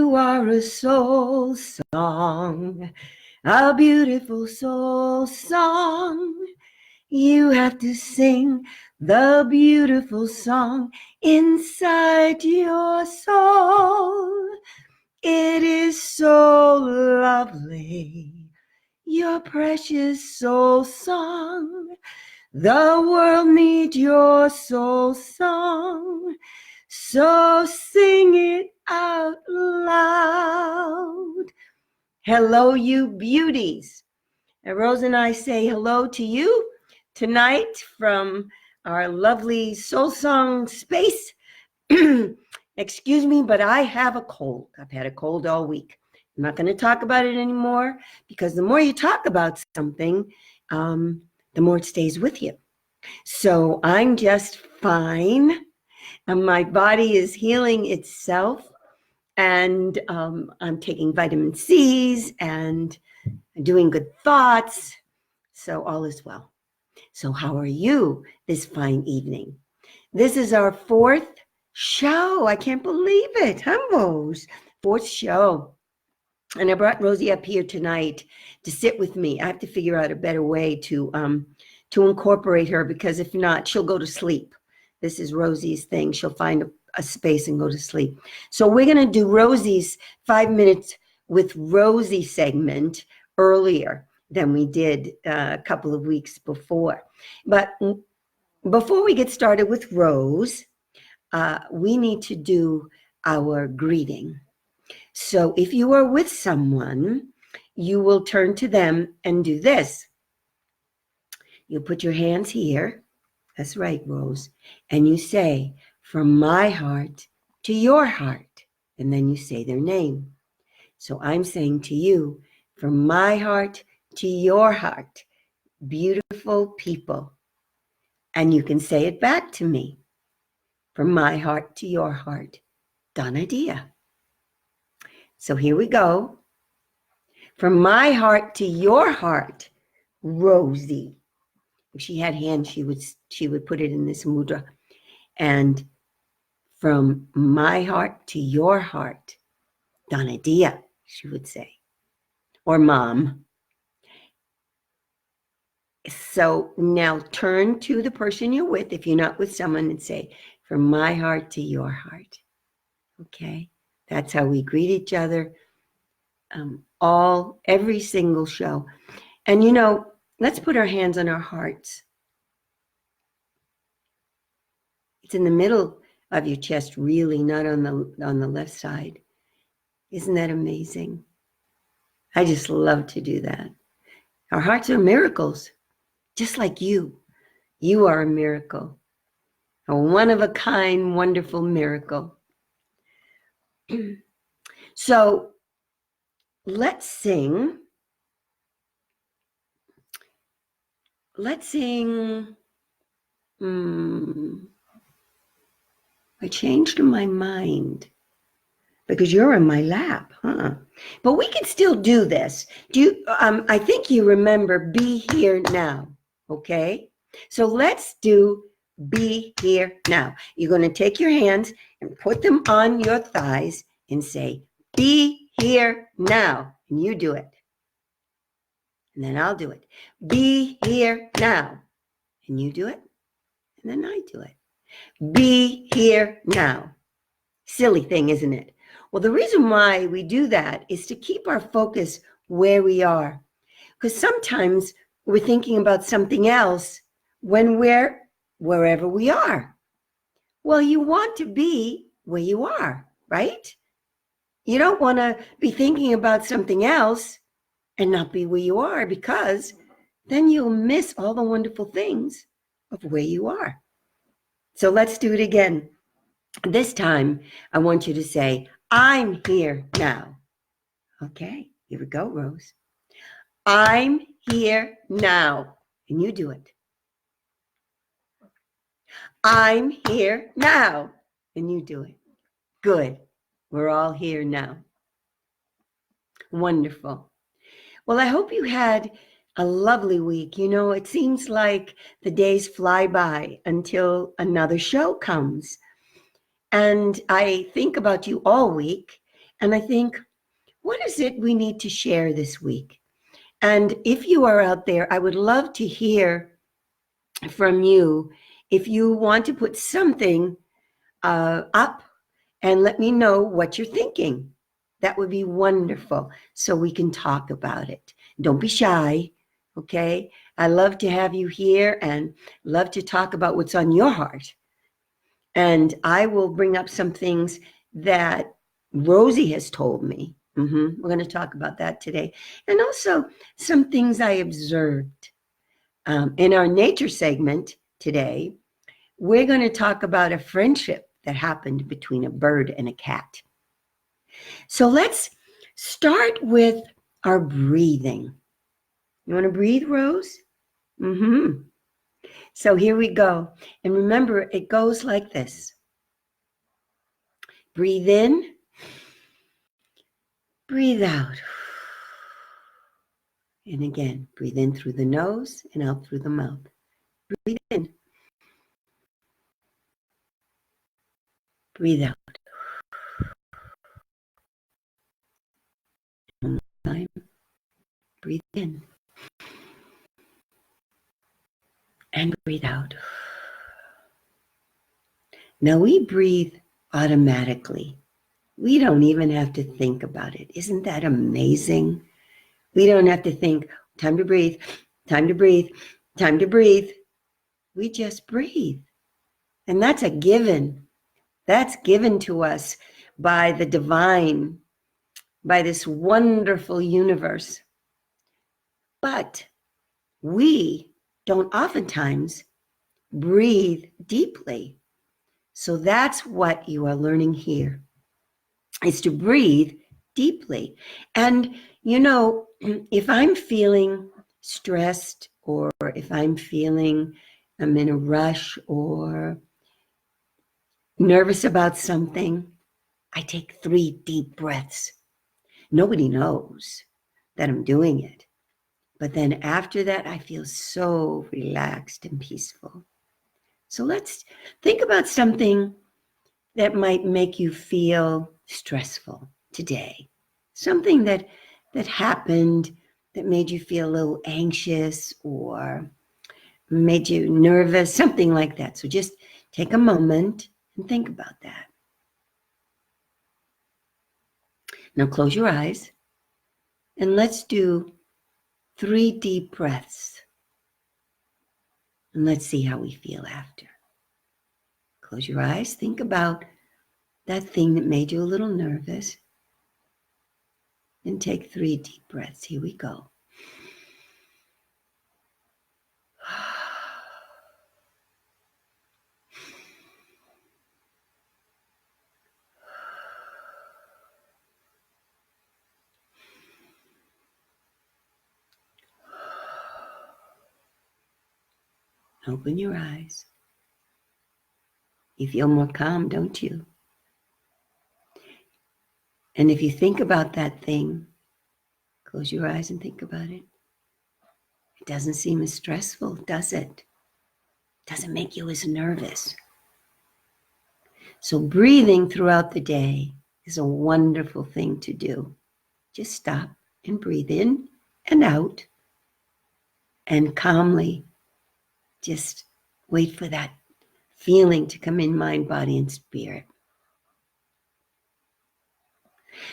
You are a soul song, a beautiful soul song. You have to sing the beautiful song inside your soul. It is so lovely, your precious soul song. The world needs your soul song, so sing it out loud. Hello, you beauties. And Rose and I say hello to you tonight from our lovely soul song space. Excuse me, but I have a cold. I've had a cold all week. I'm not going to talk about it anymore because the more you talk about something, the more it stays with you. So I'm just fine, and my body is healing itself, and I'm taking vitamin C's and doing good thoughts. So all is well. So how are you this fine evening? This is our fourth show. I can't believe it, huh, Rose? Fourth show. And I brought Rosie up here tonight to sit with me. I have to figure out a better way to incorporate her, because if not, she'll go to sleep. This is Rosie's thing. She'll find a space and go to sleep. So we're going to do Rosie's 5 minutes with Rosie segment earlier than we did a couple of weeks before. But before we get started with Rose, we need to do our greeting. So if you are with someone, you will turn to them and do this. You put your hands here. That's right, Rose. And you say, from my heart to your heart. And then you say their name. So I'm saying to you, from my heart to your heart, beautiful people. And you can say it back to me. From my heart to your heart, Donna Dia. So here we go. From my heart to your heart, Rosie. If she had hands, she would put it in this mudra. And from my heart to your heart, Donna Dia, she would say, or mom. So now turn to the person you're with, if you're not with someone, and say, from my heart to your heart. Okay? That's how we greet each other every single show. And let's put our hands on our hearts. It's in the middle of your chest, really, not on the left side. Isn't that amazing? I just love to do that. Our hearts are miracles, just like you. You are a miracle, a one-of-a-kind, wonderful miracle. So let's sing. I changed my mind because you're in my lap, huh? But we can still do this. I think you remember Be Here Now, okay? So let's do Be Here Now. You're going to take your hands and put them on your thighs and say, Be Here Now. And you do it. And then I'll do it. Be here now. And you do it. And then I do it. Be here now. Silly thing, isn't it? Well, the reason why we do that is to keep our focus where we are. Because sometimes we're thinking about something else when we're wherever we are. Well, you want to be where you are, right? You don't want to be thinking about something else and not be where you are, because then you'll miss all the wonderful things of where you are. So let's do it again. This time, I want you to say, I'm here now. Okay, here we go, Rose. I'm here now. And you do it. I'm here now. And you do it. Good. We're all here now. Wonderful. Well, I hope you had a lovely week. It seems like the days fly by until another show comes. And I think about you all week. And I think, what is it we need to share this week? And if you are out there, I would love to hear from you. If you want to put something up and let me know what you're thinking, that would be wonderful, so we can talk about it. Don't be shy, okay? I love to have you here and love to talk about what's on your heart. And I will bring up some things that Rosie has told me. We're going to talk about that today. And also some things I observed. In our nature segment today, we're going to talk about a friendship that happened between a bird and a cat. So let's start with our breathing. You want to breathe, Rose? So here we go. And remember, it goes like this. Breathe in, breathe out. And again, breathe in through the nose and out through the mouth. Breathe in. Breathe out. One more time. Breathe in. And breathe out. Now we breathe automatically. We don't even have to think about it. Isn't that amazing? We don't have to think, time to breathe, time to breathe, time to breathe. We just breathe. And that's a given. That's given to us by the divine, by this wonderful universe. But we don't oftentimes breathe deeply. So that's what you are learning here, is to breathe deeply. And, you know, if I'm feeling stressed, or if I'm feeling I'm in a rush or nervous about something, I take 3 deep breaths. Nobody knows that I'm doing it. But then after that, I feel so relaxed and peaceful. So let's think about something that might make you feel stressful today. Something that happened that made you feel a little anxious or made you nervous, something like that. So just take a moment and think about that. Now close your eyes and let's do 3 deep breaths. And let's see how we feel after. Close your eyes. Think about that thing that made you a little nervous. And take 3 deep breaths. Here we go. Open your eyes. You feel more calm, don't you? And if you think about that thing, close your eyes and think about it. It doesn't seem as stressful, does it? Doesn't make you as nervous. So breathing throughout the day is a wonderful thing to do. Just stop and breathe in and out, and calmly just wait for that feeling to come in mind, body, and spirit.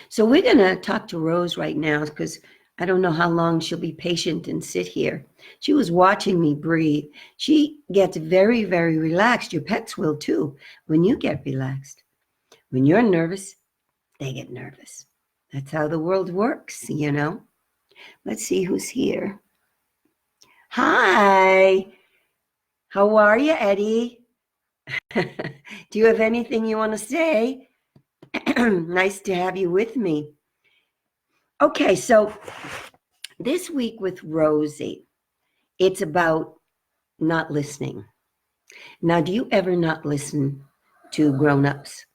So we're going to talk to Rose right now, because I don't know how long she'll be patient and sit here. She was watching me breathe. She gets very, very relaxed. Your pets will too when you get relaxed. When you're nervous, they get nervous. That's how the world works, you know. Let's see who's here. Hi. How are you, Eddie? Do you have anything you want to say? Nice to have you with me. Okay, so this week with Rosie, it's about not listening. Now, do you ever not listen to grown-ups?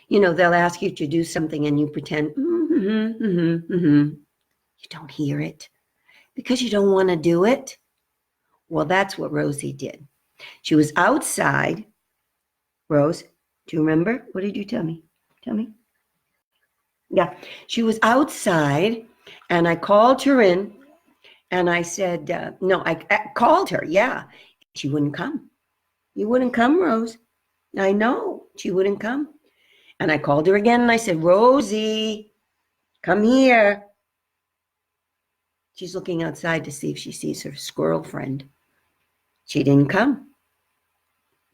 You know, they'll ask you to do something and you pretend, You don't hear it because you don't want to do it. Well, that's what Rosie did. She was outside. Rose, do you remember? What did you tell me? Tell me. Yeah, she was outside, and I called her in, and I said, no, I called her, yeah. She wouldn't come. You wouldn't come, Rose. I know, she wouldn't come. And I called her again, and I said, Rosie, come here. She's looking outside to see if she sees her squirrel friend. She didn't come.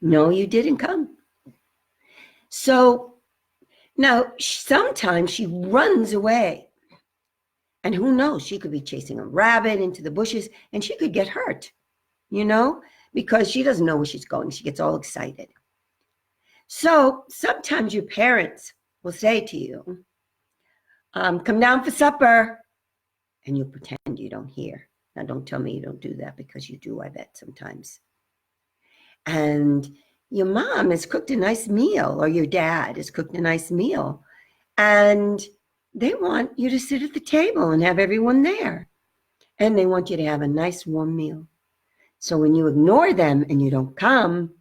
No, you didn't come. So now sometimes she runs away. And who knows, she could be chasing a rabbit into the bushes and she could get hurt, because she doesn't know where she's going. She gets all excited. So sometimes your parents will say to you, come down for supper. And you pretend you don't hear. Now, don't tell me you don't do that, because you do, I bet, sometimes. And your mom has cooked a nice meal, or your dad has cooked a nice meal, and they want you to sit at the table and have everyone there. And they want you to have a nice warm meal. So when you ignore them and you don't come,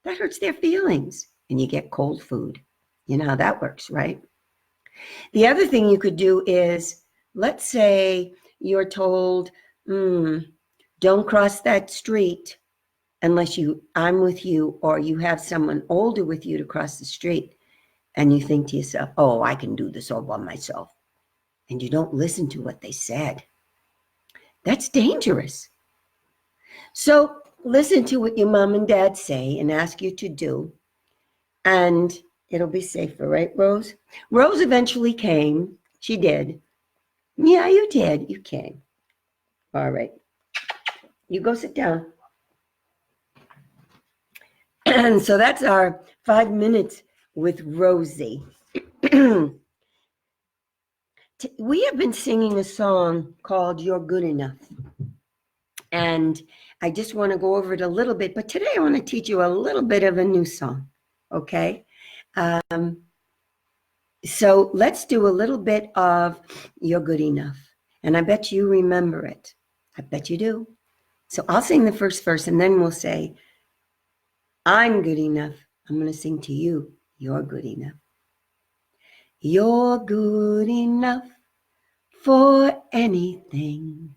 that hurts their feelings, and you get cold food. You know how that works, right? The other thing you could do is, let's say you're told, don't cross that street unless I'm with you, or you have someone older with you to cross the street. And you think to yourself, oh, I can do this all by myself. And you don't listen to what they said. That's dangerous. So listen to what your mom and dad say and ask you to do, and it'll be safer, right, Rose? Rose eventually came. She did. Yeah, you did. You came. All right. You go sit down. And so that's our 5 minutes with Rosie. We have been singing a song called You're Good Enough. And I just want to go over it a little bit. But today I want to teach you a little bit of a new song. Okay? So let's do a little bit of You're Good Enough. And I bet you remember it. I bet you do. So I'll sing the first verse, and then we'll say, I'm good enough. I'm going to sing to you. You're good enough. You're good enough for anything.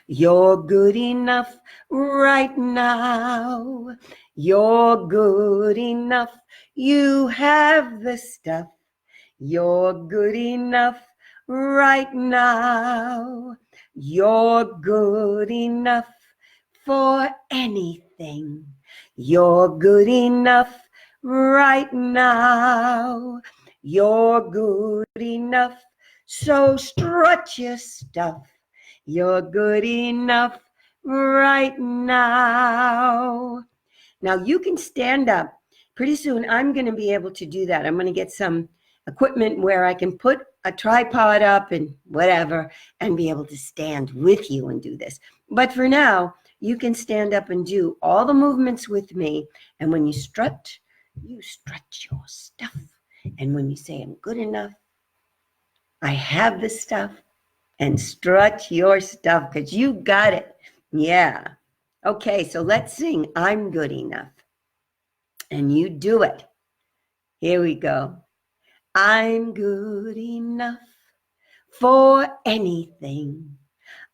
You're good enough right now. You're good enough. You have the stuff. You're good enough right now. You're good enough for anything. You're good enough right now. You're good enough, so strut your stuff. You're good enough right now. Now you can stand up. Pretty soon I'm going to be able to do that. I'm going to get some equipment where I can put a tripod up and whatever and be able to stand with you and do this. But for now, you can stand up and do all the movements with me. And when you strut your stuff. And when you say I'm good enough, I have the stuff, and strut your stuff because you got it. Yeah. Okay, so let's sing I'm Good Enough. And you do it. Here we go. I'm good enough for anything.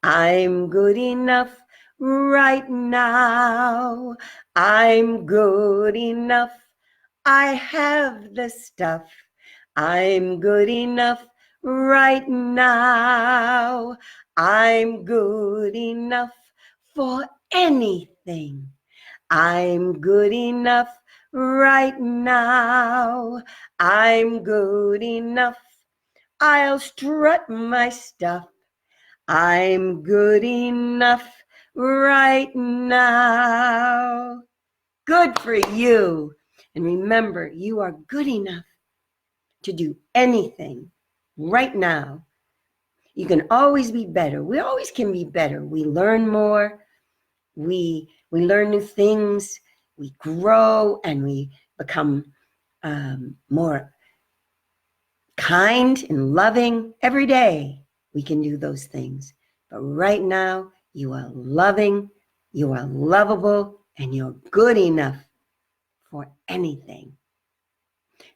I'm good enough right now. I'm good enough. I have the stuff. I'm good enough right now. I'm good enough for anything. I'm good enough right now. I'm good enough. I'll strut my stuff. I'm good enough right now. Good for you. And remember, you are good enough to do anything right now. You can always be better. We always can be better. We learn more. We learn new things. We grow and we become more kind and loving every day. We can do those things. But right now, you are loving, you are lovable, and you're good enough for anything.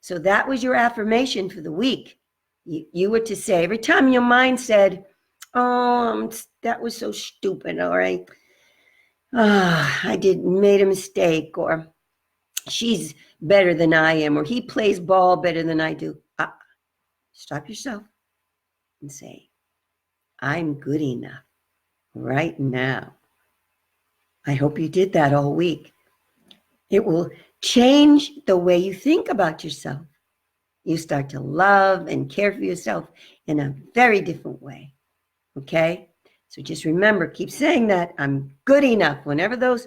So that was your affirmation for the week. you were to say, every time your mind said, oh, that was so stupid, or I made a mistake, or she's better than I am, or he plays ball better than I do. Stop yourself and say, I'm good enough right now. I hope you did that all week. It will change the way you think about yourself. You start to love and care for yourself in a very different way. Okay? So just remember, keep saying that. I'm good enough. Whenever those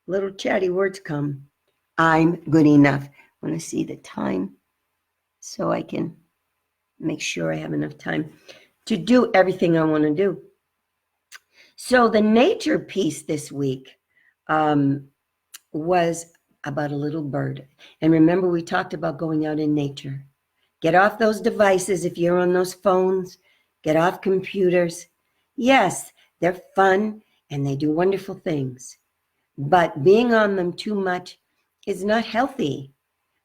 little chatty words come, I'm good enough. I want to see the time so I can make sure I have enough time to do everything I want to do. So the nature piece this week was about a little bird. And remember, we talked about going out in nature. Get off those devices if you're on those phones. Get off computers. Yes, they're fun and they do wonderful things. But being on them too much is not healthy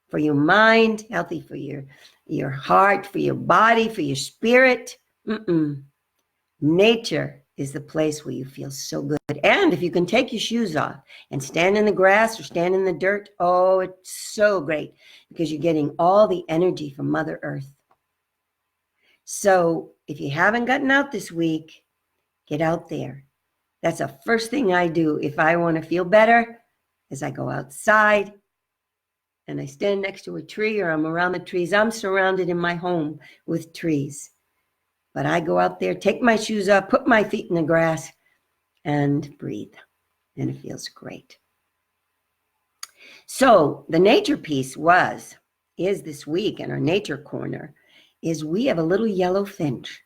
for your mind, healthy for your heart, for your body, for your spirit. Nature is the place where you feel so good. And if you can take your shoes off and stand in the grass or stand in the dirt, oh, it's so great because you're getting all the energy from Mother Earth. So if you haven't gotten out this week, get out there. That's the first thing I do if I want to feel better, is I go outside and I stand next to a tree, or I'm around the trees. I'm surrounded in my home with trees. But I go out there, take my shoes off, put my feet in the grass, and breathe. And it feels great. So the nature piece is this week in our nature corner, is we have a little yellow finch,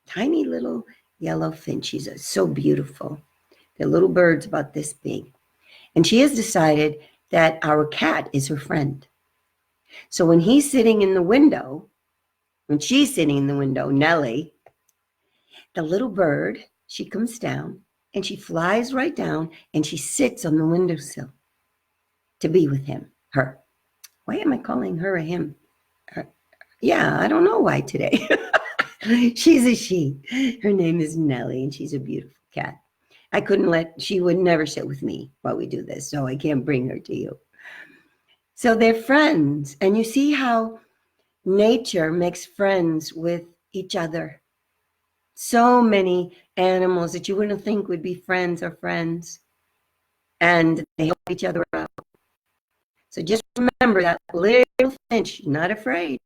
tiny little yellow finch. She's so beautiful. They're little birds about this big. And she has decided that our cat is her friend. So when he's sitting in the window, when she's sitting in the window, Nellie, the little bird, she comes down and she flies right down and she sits on the windowsill to be with her. Why am I calling her a him? Yeah, I don't know why today. She's a she. Her name is Nellie and she's a beautiful cat. She would never sit with me while we do this, so I can't bring her to you. So they're friends. And you see how nature makes friends with each other. So many animals that you wouldn't think would be friends are friends. And they help each other out. So just remember that little finch, not afraid,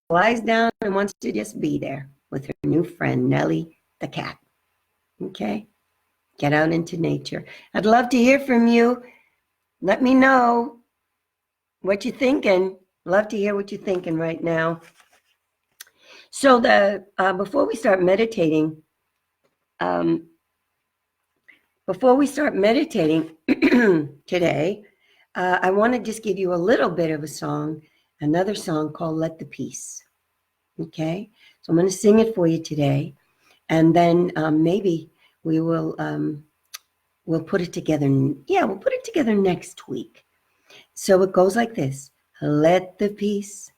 flies down and wants to just be there with her new friend, Nellie the cat. Okay? Get out into nature. I'd love to hear from you. Let me know what you're thinking. Love to hear what you're thinking right now. So before we start meditating, today, I want to just give you a little bit of a song, another song called Let the Peace. Okay? So I'm going to sing it for you today. And then maybe we will we'll put it together. Yeah, we'll put it together next week. So it goes like this. Let the peace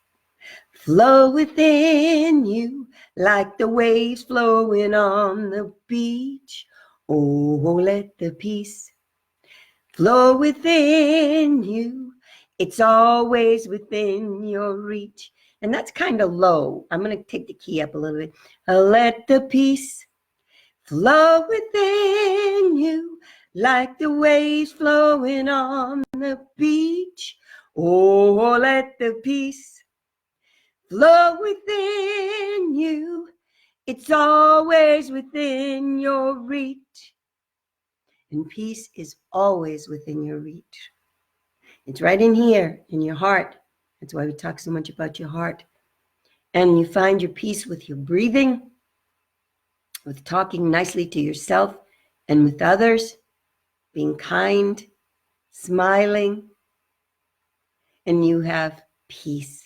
flow within you like the waves flowing on the beach. Oh, let the peace flow within you. It's always within your reach. And that's kind of low. I'm going to take the key up a little bit. Let the peace flow within you like the waves flowing on the beach. Oh, let the peace flow within you. It's always within your reach. And peace is always within your reach. It's right in here, in your heart. That's why we talk so much about your heart. And you find your peace with your breathing, with talking nicely to yourself and with others, being kind, smiling, and you have peace.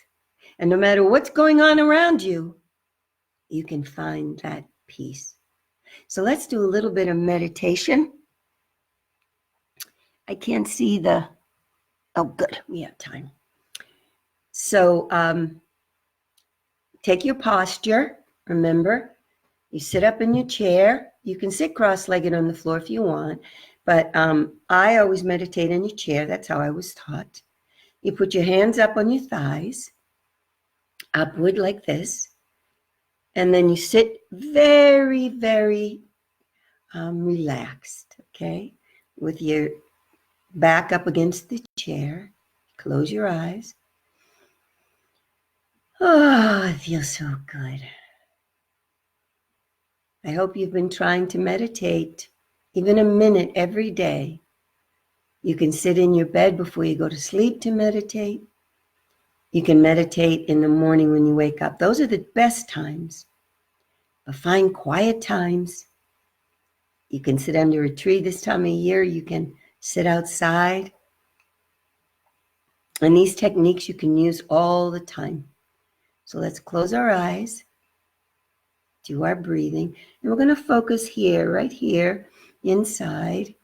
And no matter what's going on around you, you can find that peace. So let's do a little bit of meditation. I can't see oh, good, we have time. So take your posture. Remember, you sit up in your chair. You can sit cross-legged on the floor if you want, but I always meditate in your chair. That's how I was taught. You put your hands up on your thighs, upward like this, and then you sit very, very relaxed, okay? With your back up against the chair. Close your eyes. Oh, it feels so good. I hope you've been trying to meditate even a minute every day. You can sit in your bed before you go to sleep to meditate. You can meditate in the morning when you wake up. Those are the best times. But find quiet times. You can sit under a tree this time of year. You can sit outside. And these techniques you can use all the time. So let's close our eyes, do our breathing, and we're going to focus here, right here, inside,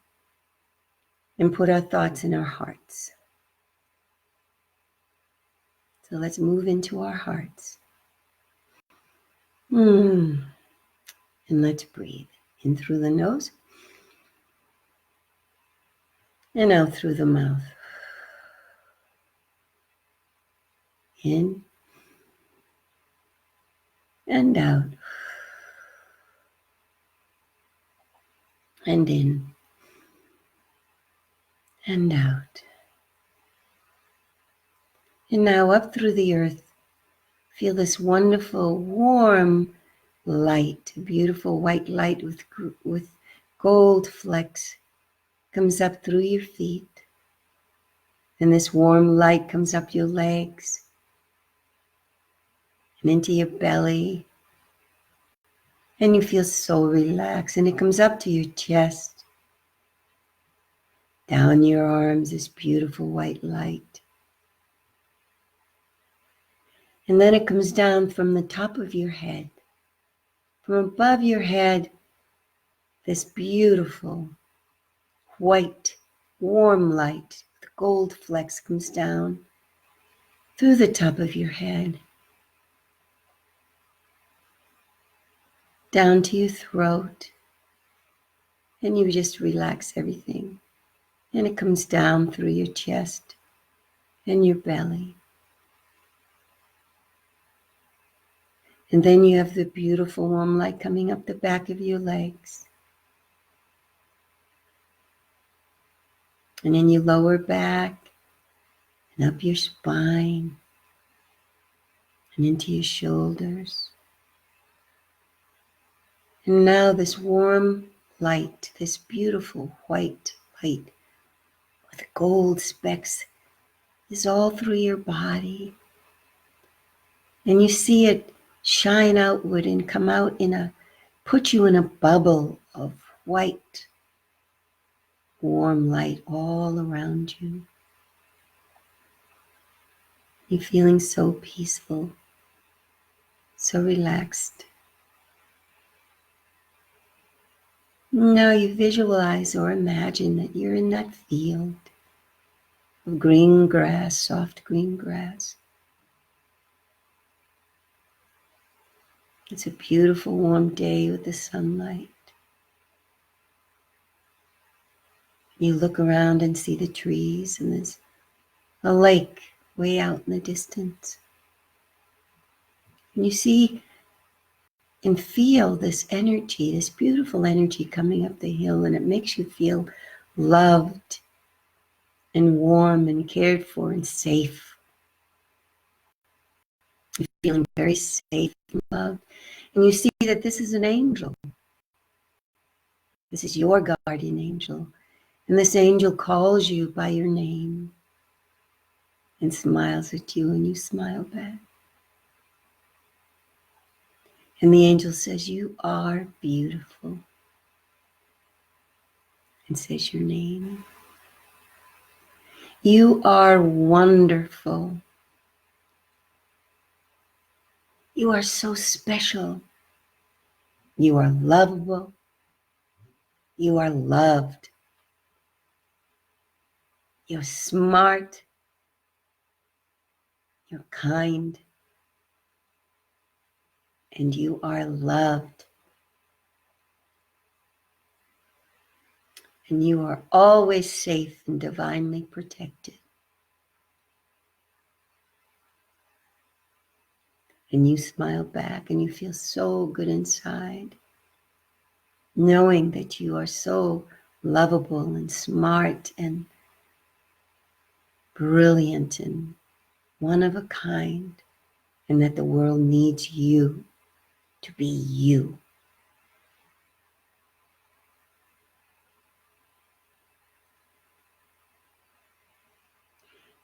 and put our thoughts in our hearts. So let's move into our hearts. And let's breathe in through the nose and out through the mouth. In and out. And in and out. And now up through the earth. Feel this wonderful, warm light, beautiful white light with gold flecks comes up through your feet. And this warm light comes up your legs and into your belly. And you feel so relaxed. And it comes up to your chest, down your arms, this beautiful white light. And then it comes down from the top of your head. From above your head, this beautiful white, warm light with gold flecks comes down through the top of your head, down to your throat, and you just relax everything. And it comes down through your chest and your belly. And then you have the beautiful warm light coming up the back of your legs. And in your lower back, and up your spine, and into your shoulders. And now this warm light, this beautiful white light with gold specks is all through your body. And you see it shine outward and come out put you in a bubble of white, warm light all around you. You're feeling so peaceful, so relaxed. Now you visualize or imagine that you're in that field of green grass, soft green grass. It's a beautiful warm day with the sunlight. You look around and see the trees, and there's a lake way out in the distance. And you see and feel this energy, this beautiful energy coming up the hill, and it makes you feel loved and warm and cared for and safe. You're feeling very safe and loved. And you see that this is an angel. This is your guardian angel. And this angel calls you by your name and smiles at you, and you smile back. And the angel says, "You are beautiful," and says your name. "You are wonderful. You are so special. You are lovable. You are loved. You're smart. You're kind. and you are loved. And you are always safe and divinely protected. And you smile back and you feel so good inside, knowing that you are so lovable and smart and brilliant and one of a kind, and that the world needs you to be you.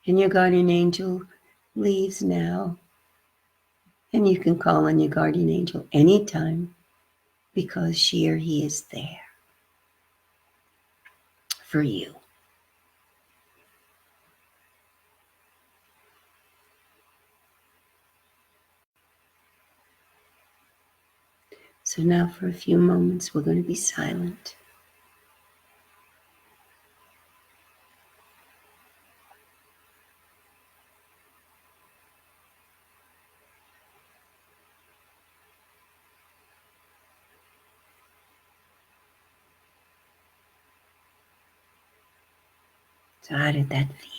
And your guardian angel leaves now. And you can call on your guardian angel anytime because she or he is there for you. So now for a few moments, we're going to be silent. So how did that feel?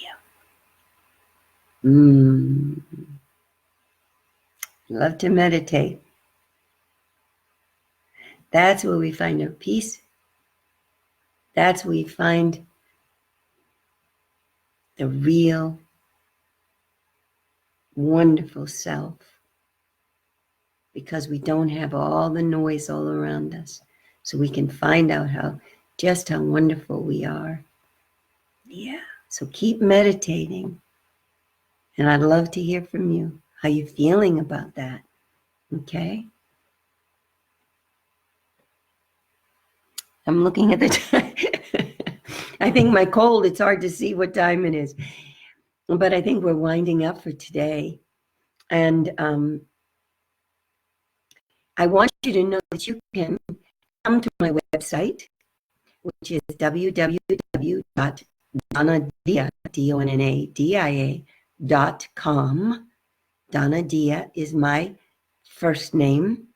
Love to meditate. That's where we find our peace. That's where we find the real, wonderful self. Because we don't have all the noise all around us. So we can find out just how wonderful we are. Yeah. So keep meditating. And I'd love to hear from you. How you feeling about that? Okay. I'm looking at the time. I think my cold, it's hard to see what time it is. But I think we're winding up for today. And I want you to know that you can come to my website, which is www.donnadia.com. Donna Dia is my first name.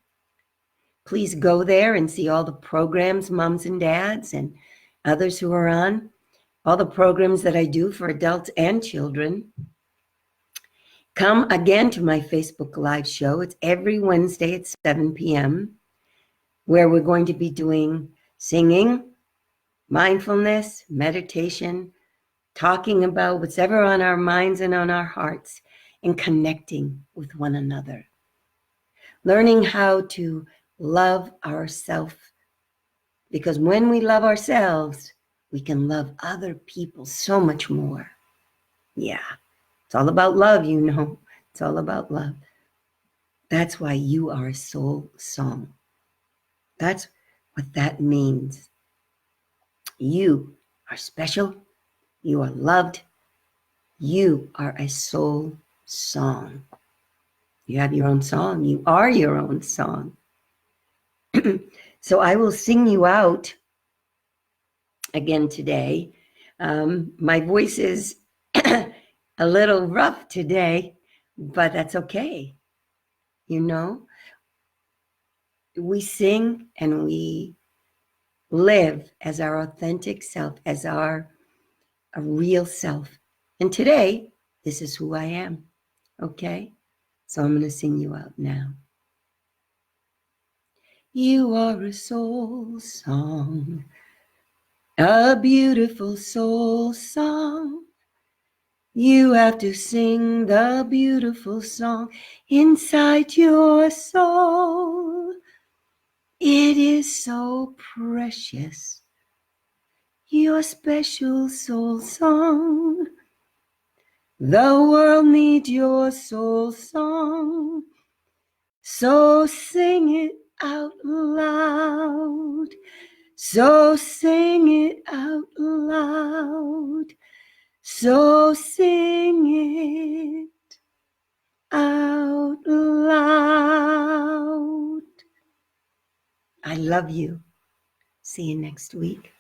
Please go there and see all the programs, moms and dads and others who are on, all the programs that I do for adults and children. Come again to my Facebook Live show. It's every Wednesday at 7 p.m., where we're going to be doing singing, mindfulness, meditation, talking about what's ever on our minds and on our hearts, and connecting with one another. Learning how to love ourselves. Because when we love ourselves, we can love other people so much more. Yeah, it's all about love, you know. It's all about love. That's why you are a soul song. That's what that means. You are special. You are loved. You are a soul song. You have your own song. You are your own song. So I will sing you out again today. My voice is a little rough today, but that's okay. You know, we sing and we live as our authentic self, as a real self. And today, this is who I am. Okay? So I'm going to sing you out now. You are a soul song, a beautiful soul song. You have to sing the beautiful song inside your soul. It is so precious, your special soul song. The world needs your soul song, so sing it out loud. So sing it out loud. So sing it out loud. I love you. See you next week.